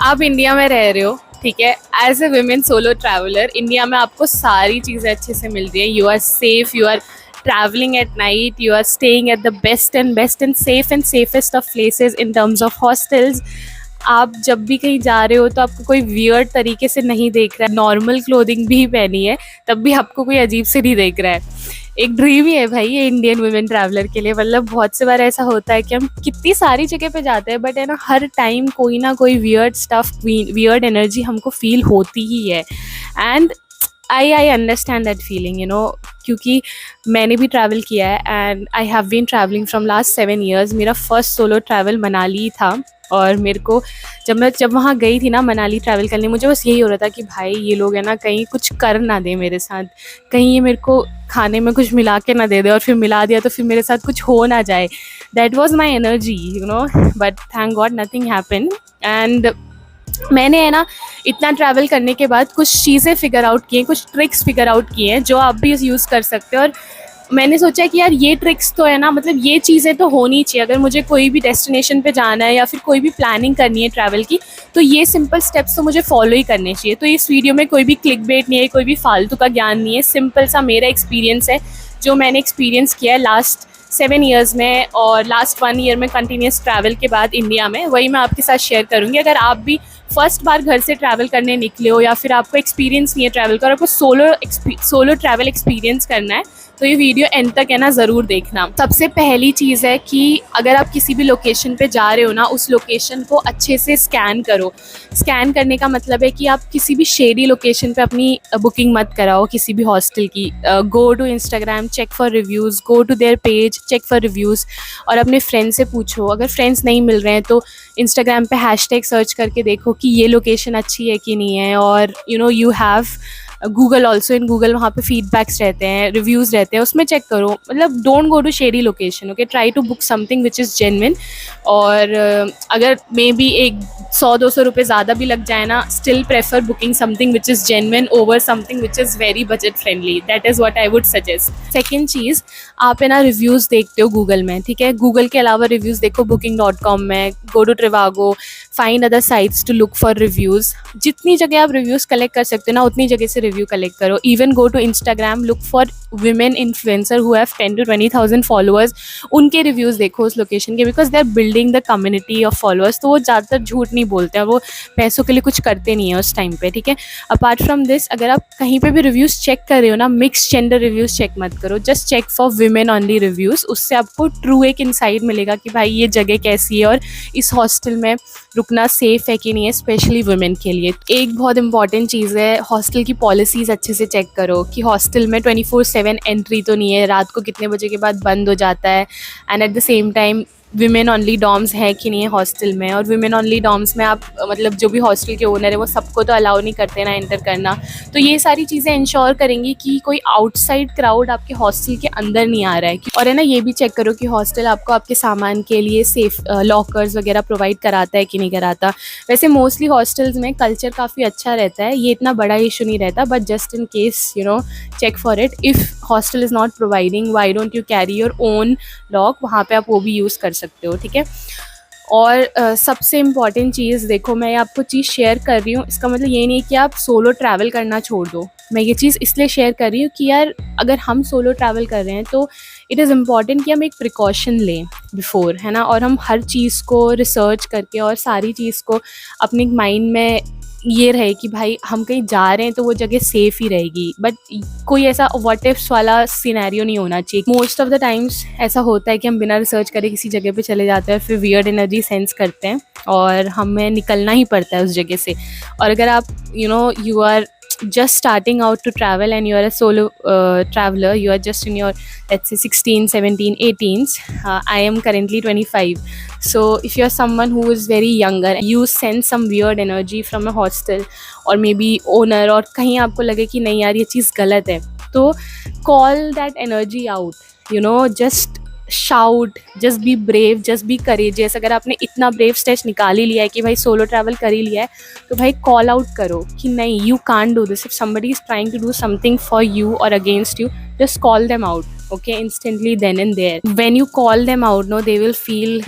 आप इंडिया में रह रहे हो, ठीक है, as a women solo traveller India में आपको सारी चीज़ें अच्छे से मिल रही है. You are safe, you are traveling at night, you are staying at the best and safe and safest of places in terms of hostels. आप जब भी कहीं जा रहे हो तो आपको कोई वियर्ड तरीके से नहीं देख रहा है. नॉर्मल क्लोथिंग भी पहनी है तब भी आपको कोई अजीब से नहीं देख रहा है. एक ड्रीम ही है भाई ये इंडियन वुमेन ट्रैवलर के लिए. मतलब बहुत से बार ऐसा होता है कि हम कितनी सारी जगह पे जाते हैं बट है ना, हर टाइम कोई ना कोई वियर्ड स्टफ, वियर्ड एनर्जी हमको फील होती ही है. And I understand that feeling, you know, क्योंकि मैंने भी ट्रैवल किया है and I have been travelling from last 7 years. मेरा फर्स्ट सोलो ट्रैवल मनाली था और मेरे को जब वहाँ गई थी ना मनाली ट्रैवल करने, मुझे बस यही हो रहा था कि भाई ये लोग है ना कहीं कुछ कर ना दे मेरे साथ, कहीं ये मेरे को खाने में कुछ मिला के ना दे दे और फिर मिला दिया तो फिर मेरे साथ कुछ हो ना जाए. That was my energy, you know, but thank God nothing happen. And मैंने है ना इतना ट्रैवल करने के बाद कुछ चीज़ें फिगर आउट की हैं, कुछ ट्रिक्स फिगर आउट किए हैं जो आप भी यूज़ कर सकते हो. और मैंने सोचा कि यार ये ट्रिक्स तो है ना, मतलब ये चीज़ें तो होनी चाहिए अगर मुझे कोई भी डेस्टिनेशन पे जाना है या फिर कोई भी प्लानिंग करनी है ट्रैवल की, तो ये सिंपल स्टेप्स तो मुझे फॉलो ही करने चाहिए. तो इस वीडियो में कोई भी क्लिक बेट नहीं है, कोई भी फालतू का ज्ञान नहीं है, सिंपल सा मेरा एक्सपीरियंस है जो मैंने एक्सपीरियंस किया है लास्ट 7 years में और लास्ट 1 year में कंटिन्यूस ट्रैवल के बाद इंडिया में. वही मैं आपके साथ शेयर करूँगी. अगर आप भी फर्स्ट बार घर से ट्रैवल करने निकले हो या फिर आपको एक्सपीरियंस नहीं है ट्रैवल का और आपको सोलो ट्रैवल एक्सपीरियंस करना है तो ये वीडियो एंड तक है ना ज़रूर देखना. सबसे पहली चीज़ है कि अगर आप किसी भी लोकेशन पे जा रहे हो ना, उस लोकेशन को अच्छे से स्कैन करो. स्कैन करने का मतलब है कि आप किसी भी शेडी लोकेशन पे अपनी बुकिंग मत कराओ किसी भी हॉस्टल की. Go to Instagram, check for reviews, go to their page, check for reviews और अपने फ्रेंड से पूछो. अगर फ्रेंड्स नहीं मिल रहे हैं तो इंस्टाग्राम पे हैशटैग सर्च करके देखो कि ये लोकेशन अच्छी है कि नहीं है. और you know you have Google also, in Google वहाँ पे फीडबैक्स रहते हैं, रिव्यूज़ रहते हैं, उसमें चेक करो. मतलब don't go to shady location, okay, try to book something which is genuine. और अगर मे बी एक 100-200 रुपये ज़्यादा भी लग जाए ना, still prefer booking something which is genuine over something which is very budget friendly. That is what I would suggest. Second चीज़, आप है ना रिव्यूज़ देखते हो गूगल में, ठीक है. गूगल के अलावा रिव्यूज़ देखो booking.com में, go to Trivago, find other sites to look for reviews. जितनी जगह आप रिव्यूज़ कलेक्ट कर सकते हो ना उतनी जगह से रिव्यू कलेक्ट करो. Even go to Instagram, look for women influencer who have 10 to 20,000 followers. उनके रिव्यूज़ देखो उस लोकेशन के, because they are building the community of followers. तो वो ज़्यादातर झूठ नहीं बोलते हैं, वो पैसों के लिए कुछ करते नहीं है उस टाइम पे, ठीक है. अपार्ट फ्रॉम दिस, अगर आप कहीं पे भी रिव्यूज़ चेक कर रहे हो ना, मिक्स जेंडर रिव्यूज़ चेक मत करो. Just check for women only reviews. उससे आपको ट्रू एक इंसाइट मिलेगा कि भाई ये जगह कैसी है और इस हॉस्टल में रुकना सेफ़ है कि नहीं है, स्पेशली वुमेन के लिए. एक बहुत इंपॉर्टेंट चीज़ है, हॉस्टल की पॉलिसीज़ अच्छे से चेक करो कि हॉस्टल में 24/7 एंट्री तो नहीं है, रात को कितने बजे के बाद बंद हो जाता है. And at the same time women only dorms है कि नहीं है हॉस्टल में. और विमेन ऑनली डॉम्स में आप मतलब जो भी हॉस्टल के ओनर है वो सबको तो अलाउ नहीं करते ना एंटर करना. तो ये सारी चीज़ें इंश्योर करेंगी कि कोई आउटसाइड क्राउड आपके हॉस्टल के अंदर नहीं आ रहा है. और है ना ये भी चेक करो कि हॉस्टल आपको आपके सामान के लिए सेफ लॉकर्स वगैरह प्रोवाइड कराता है कि नहीं कराता. वैसे मोस्टली हॉस्टल्स में कल्चर काफ़ी अच्छा रहता है, ये इतना बड़ा इशू नहीं रहता, but just in case you know check for it. If hostel is not providing, why don't you carry your own lock, वहाँ पे आप वो भी यूज़ कर सकते हो, ठीक है. और सबसे इम्पॉर्टेंट चीज़ देखो, मैं आपको चीज़ शेयर कर रही हूँ, इसका मतलब ये नहीं कि आप सोलो ट्रैवल करना छोड़ दो. मैं ये चीज़ इसलिए शेयर कर रही हूँ कि यार अगर हम सोलो ट्रैवल कर रहे हैं तो इट इज़ इम्पॉर्टेंट कि हम एक प्रिकॉशन लें बिफोर, है ना. और हम हर चीज़ को रिसर्च करके और सारी चीज़ को अपने माइंड में ये रहे कि भाई हम कहीं जा रहे हैं तो वो जगह सेफ़ ही रहेगी. बट कोई ऐसा व्हाट इफ्स वाला सिनेरियो नहीं होना चाहिए. मोस्ट ऑफ द टाइम्स ऐसा होता है कि हम बिना रिसर्च करे किसी जगह पे चले जाते हैं, फिर वियर्ड एनर्जी सेंस करते हैं और हमें निकलना ही पड़ता है उस जगह से. और अगर आप you are just starting out to travel and you are a solo traveler, you are just in your, let's say, 16, 17, 18s. I am currently 25. So if you are someone who is very younger, you sense some weird energy from a hostel or maybe owner, और कहीं आपको लगे कि नहीं यार ये चीज़ गलत है, तो call that energy out, just shout, just be brave, just be courageous. अगर आपने इतना ब्रेव स्टेज निकाल ही लिया है कि भाई सोलो ट्रैवल कर ही लिया है तो भाई कॉल आउट करो कि नहीं, you can't do this. If somebody is trying to do something for you और against you, just call them out. okay, instantly then and there. When you call them out, no, they will feel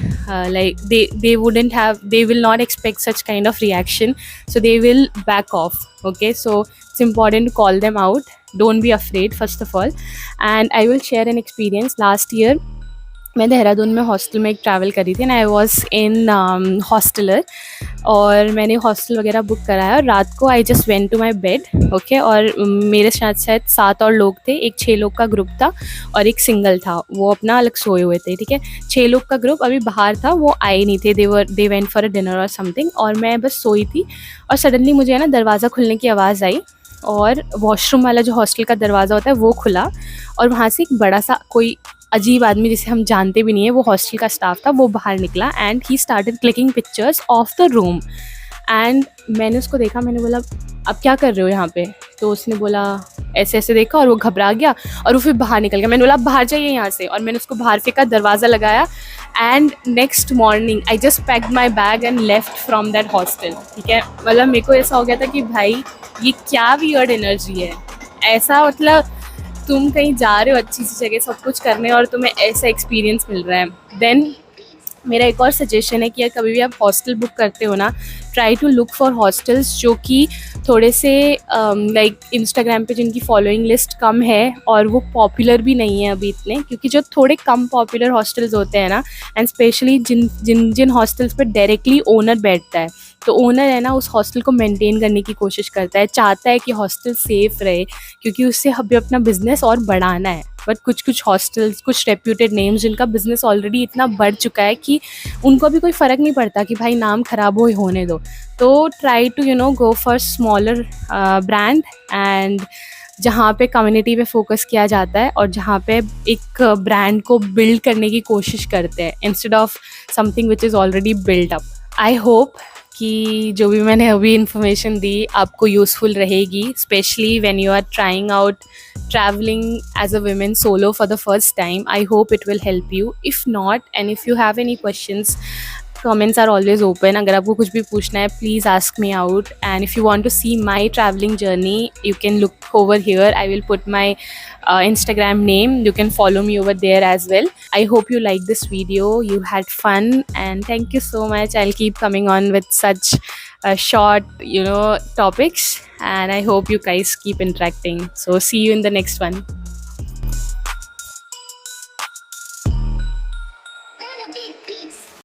like they wouldn't have, they will not expect such kind of reaction, so they will back off. Okay, so it's important to call them out. Don't be afraid, first of all. And I will share an experience. Last year मैं देहरादून में hostel में एक travel करी थी, and I was in hosteller, और मैंने hostel वगैरह book कराया, और रात को I just went to my bed, okay. और मेरे साथ शायद 7 और लोग थे, एक 6 लोग का ग्रुप था और एक सिंगल था, वो अपना अलग सोए हुए थे, ठीक है। 6 लोग का ग्रुप अभी बाहर था, वो आए नहीं थे, they went for a dinner और समथिंग, और मैं बस सोई थी, और सडनली मुझे है ना दरवाज़ा खुलने की आवाज़ आई, और वॉशरूम वाला जो हॉस्टल का दरवाज़ा होता है वो खुला, और वहाँ से एक बड़ा सा कोई अजीब आदमी जिसे हम जानते भी नहीं है, वो हॉस्टल का स्टाफ था, वो बाहर निकला, and he started clicking pictures of the room. And मैंने उसको देखा, मैंने बोला अब क्या कर रहे हो यहाँ पे? तो उसने बोला, ऐसे ऐसे देखा, और वो घबरा गया, और वो फिर बाहर निकल गया। मैंने बोला बाहर जाइए यहाँ से, और मैंने उसको बाहर फेंका, दरवाज़ा लगाया, and next morning I just packed my bag and left from that hostel, ठीक है। मतलब मेरे को ऐसा हो गया था कि भाई ये क्या वियर्ड एनर्जी है, ऐसा मतलब तुम कहीं जा रहे हो अच्छी सी जगह सब कुछ करने, और तुम्हें ऐसा एक्सपीरियंस मिल रहा है। देन मेरा एक और सजेशन है कि यार कभी भी आप हॉस्टल बुक करते हो ना, try to look for hostels जो कि थोड़े से लाइक इंस्टाग्राम पे जिनकी फॉलोइंग लिस्ट कम है, और वो पॉपुलर भी नहीं है अभी इतने, क्योंकि जो थोड़े कम पॉपुलर हॉस्टल्स होते हैं ना, एंड स्पेशली जिन हॉस्टल्स पे डायरेक्टली ओनर बैठता है, तो ओनर है ना उस हॉस्टल को मेंटेन करने की कोशिश करता है, चाहता है कि हॉस्टल सेफ़ रहे, क्योंकि उससे हमें अपना बिजनेस और बढ़ाना है। बट कुछ हॉस्टल्स, कुछ रेप्यूटेड नेम्स जिनका बिजनेस ऑलरेडी इतना बढ़ चुका है कि उनको भी कोई फ़र्क नहीं पड़ता कि भाई नाम ख़राब हो होने दो। तो try to go for smaller brand, and जहाँ पे कम्युनिटी पे फोकस किया जाता है, और जहाँ पे एक ब्रांड को बिल्ड करने की कोशिश करते हैं, instead of something which is already build up. I hope कि जो भी मैंने अभी इन्फॉर्मेशन दी आपको यूज़फुल रहेगी, specially when you are trying out traveling as a woman solo for the first time. I hope it will help you. If not, and if you have any questions, comments are always open. अगर आपको कुछ भी पूछना है, please ask me out. And if you want to see my traveling journey, you can look over here. I will put my Instagram name. You can follow me over there as well. I hope you liked this video. You had fun, and thank you so much. I'll keep coming on with such short, topics, and I hope you guys keep interacting. So see you in the next one.